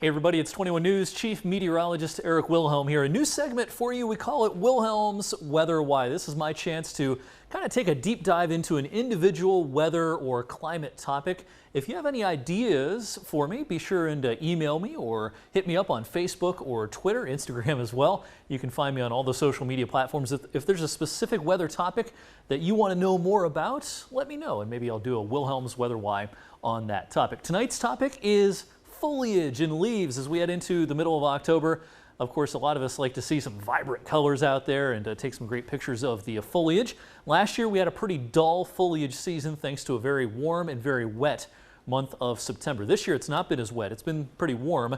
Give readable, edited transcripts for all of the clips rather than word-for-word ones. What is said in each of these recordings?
Hey everybody, it's 21 News Chief Meteorologist Eric Wilhelm here. A new segment for you. We call it Wilhelm's Weather Why. This is my chance to kind of take a deep dive into an individual weather or climate topic. If you have any ideas for me, be sure and email me or hit me up on Facebook or Twitter, Instagram as well. You can find me on all the social media platforms. If there's a specific weather topic that you want to know more about, let me know and maybe I'll do a Wilhelm's Weather Why on that topic. Tonight's topic is foliage and leaves as we head into the middle of October. Of course, a lot of us like to see some vibrant colors out there and take some great pictures of the foliage. Last year we had a pretty dull foliage season thanks to a very warm and very wet month of September. This year it's not been as wet. It's been pretty warm,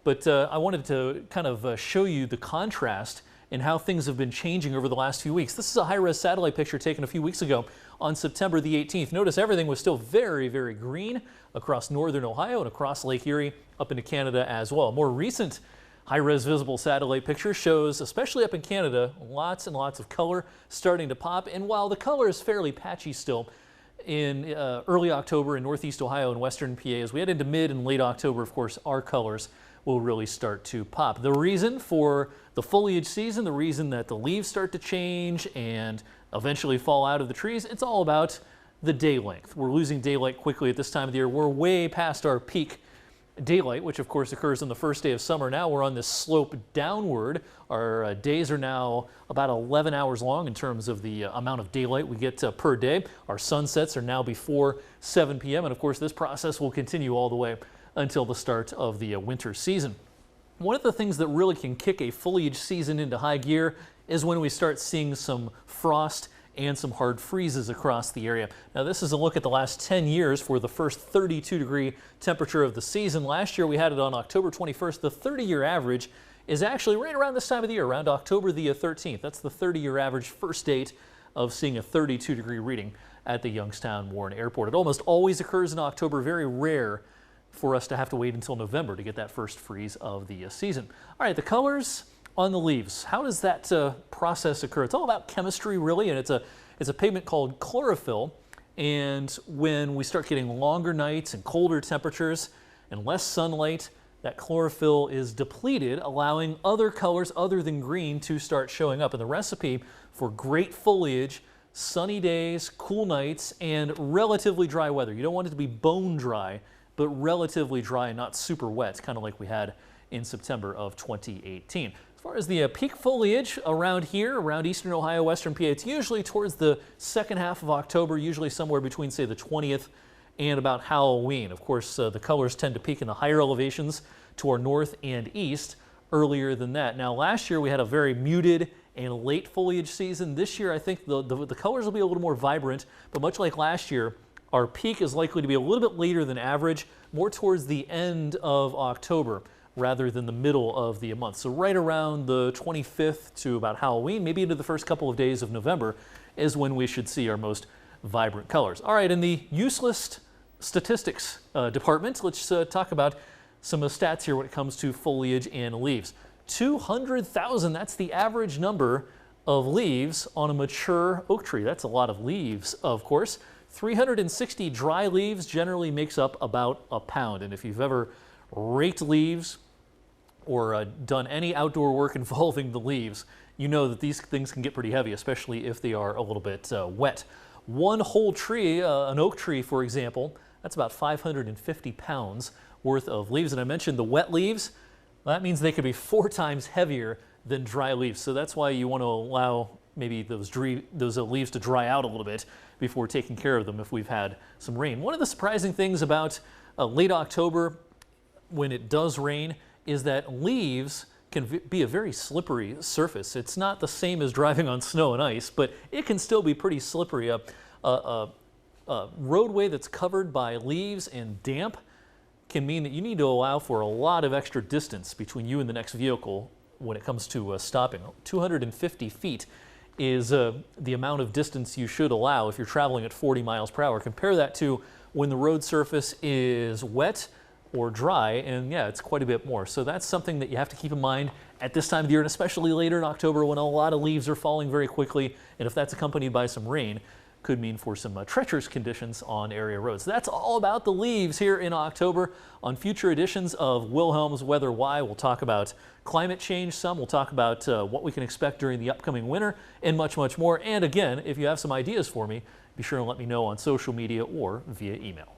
but I wanted to kind of show you the contrast in how things have been changing over the last few weeks. This is a high-res satellite picture taken a few weeks ago on September the 18th. Notice everything was still very, very green across northern Ohio and across Lake Erie up into Canada as well. A more recent high-res visible satellite picture shows, especially up in Canada, lots and lots of color starting to pop. And while the color is fairly patchy still, in early October in northeast Ohio and western PA, as we head into mid and late October, of course, our colors will really start to pop. The reason for the foliage season, the reason that the leaves start to change and eventually fall out of the trees, it's all about the day length. We're losing daylight quickly at this time of the year. We're way past our peak daylight, which of course occurs on the first day of summer. Now we're on this slope downward. Our days are now about 11 hours long in terms of the amount of daylight we get per day. Our sunsets are now before 7 p.m. and of course this process will continue all the way until the start of the winter season. One of the things that really can kick a foliage season into high gear is when we start seeing some frost and some hard freezes across the area. Now this is a look at the last 10 years for the first 32-degree temperature of the season. Last year we had it on October 21st. The 30-year average is actually right around this time of the year, around October the 13th. That's the 30-year average first date of seeing a 32-degree reading at the Youngstown Warren Airport. It almost always occurs in October, very rare for us to have to wait until November to get that first freeze of the season. All right, the colors on the leaves. How does that process occur? It's all about chemistry, really, and it's a pigment called chlorophyll. And when we start getting longer nights and colder temperatures and less sunlight, that chlorophyll is depleted, allowing other colors other than green to start showing up. And the recipe for great foliage, sunny days, cool nights, and relatively dry weather. You don't want it to be bone dry, but relatively dry and not super wet, kind of like we had in September of 2018. As far as the peak foliage around here, around eastern Ohio, western PA, it's usually towards the second half of October, usually somewhere between, say, the 20th and about Halloween. Of course, the colors tend to peak in the higher elevations to our north and east earlier than that. Now, last year we had a very muted and late foliage season. This year, I think the colors will be a little more vibrant, but much like last year, our peak is likely to be a little bit later than average, more towards the end of October rather than the middle of the month. So right around the 25th to about Halloween, maybe into the first couple of days of November, is when we should see our most vibrant colors. All right, in the useless statistics department, let's talk about some of the stats here when it comes to foliage and leaves. 200,000, that's the average number of leaves on a mature oak tree. That's a lot of leaves, of course. 360 dry leaves generally makes up about a pound. And if you've ever raked leaves or done any outdoor work involving the leaves, you know that these things can get pretty heavy, especially if they are a little bit wet. One whole tree, an oak tree, for example, that's about 550 pounds worth of leaves. And I mentioned the wet leaves. That means they could be 4 times heavier than dry leaves. So that's why you want to allow maybe those leaves to dry out a little bit before taking care of them if we've had some rain. One of the surprising things about late October when it does rain is that leaves can be a very slippery surface. It's not the same as driving on snow and ice, but it can still be pretty slippery. A roadway that's covered by leaves and damp can mean that you need to allow for a lot of extra distance between you and the next vehicle when it comes to stopping. 250 feet is the amount of distance you should allow if you're traveling at 40 miles per hour. Compare that to when the road surface is wet or dry, and yeah, it's quite a bit more. So that's something that you have to keep in mind at this time of the year, and especially later in October when a lot of leaves are falling very quickly, and if that's accompanied by some rain, could mean for some treacherous conditions on area roads. That's all about the leaves here in October. On future editions of Wilhelm's Weather Why, we'll talk about climate change some, we'll talk about what we can expect during the upcoming winter, and much, much more. And again, if you have some ideas for me, be sure to let me know on social media or via email.